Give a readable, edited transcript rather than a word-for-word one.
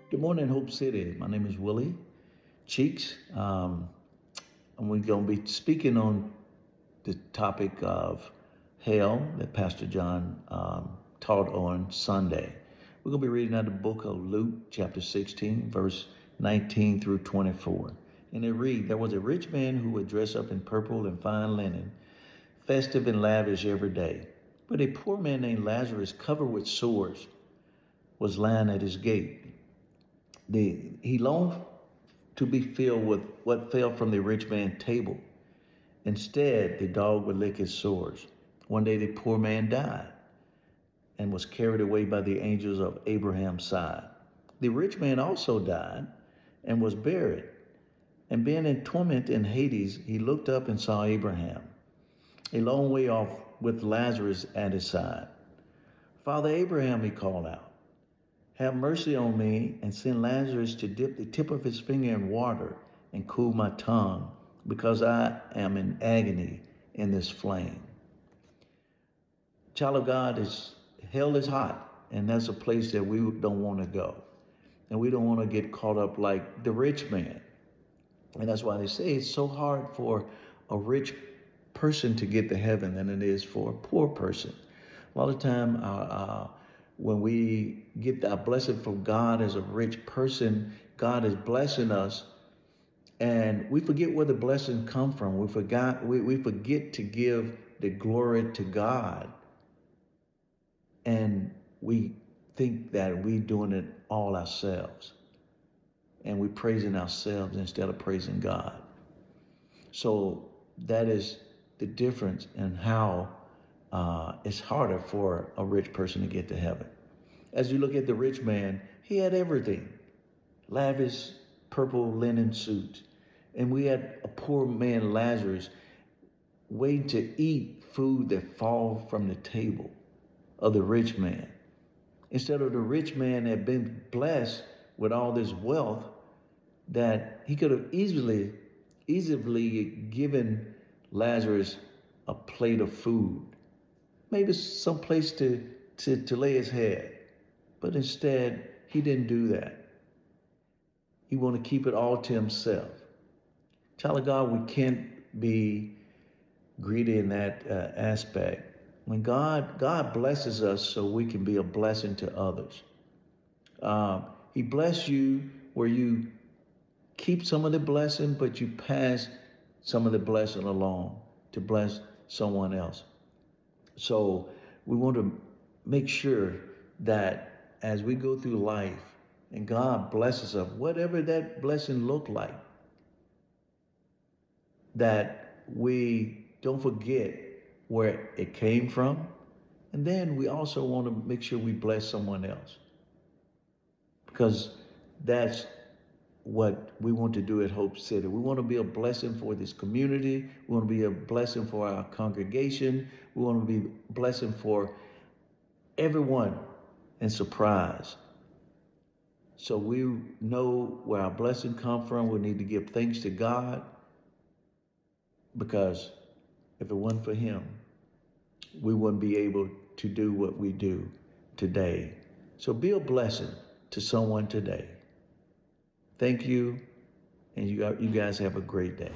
Good morning, Hope City. My name is Willie Cheeks, and we're going to be speaking on the topic of hell that Pastor John taught on Sunday. We're going to be reading out the book of Luke, chapter 16, verse 19 through 24. And it reads, "There was a rich man who would dress up in purple and fine linen, festive and lavish every day. But a poor man named Lazarus, covered with sores, was lying at his gate. He longed to be filled with what fell from the rich man's table. Instead, the dog would lick his sores. One day, the poor man died and was carried away by the angels of Abraham's side. The rich man also died and was buried. And being in torment in Hades, he looked up and saw Abraham a long way off with Lazarus at his side. 'Father Abraham,' he called out, 'have mercy on me and send Lazarus to dip the tip of his finger in water and cool my tongue, because I am in agony in this flame.'" Child of God, hell is hot, and that's a place that we don't want to go. And we don't want to get caught up like the rich man. And that's why they say it's so hard for a rich person to get to heaven than it is for a poor person. A lot of time, when we get that blessing from God as a rich person, God is blessing us, and we forget where the blessing come from. We forget to give the glory to God, and we think that we doing it all ourselves, and we praising ourselves instead of praising God. So that is the difference in how it's harder for a rich person to get to heaven. As you look at the rich man, he had everything: lavish purple linen suits. And we had a poor man, Lazarus, waiting to eat food that fall from the table of the rich man. Instead of the rich man had been blessed with all this wealth, that he could have easily given Lazarus a plate of food, maybe some place to lay his head. But instead, he didn't do that. He wanted to keep it all to himself. Child of God, we can't be greedy in that aspect. When God blesses us so we can be a blessing to others. He bless you where you keep some of the blessing, but you pass some of the blessing along to bless someone else. So we want to make sure that as we go through life and God blesses us, whatever that blessing look like, that we don't forget where it came from. And then we also want to make sure we bless someone else, because that's what we want to do at Hope City. We want to be a blessing for this community. We want to be a blessing for our congregation. We want to be a blessing for everyone in Surprise. So we know where our blessing comes from. We need to give thanks to God, because if it wasn't for him, we wouldn't be able to do what we do today. So be a blessing to someone today. Thank you, and you guys have a great day.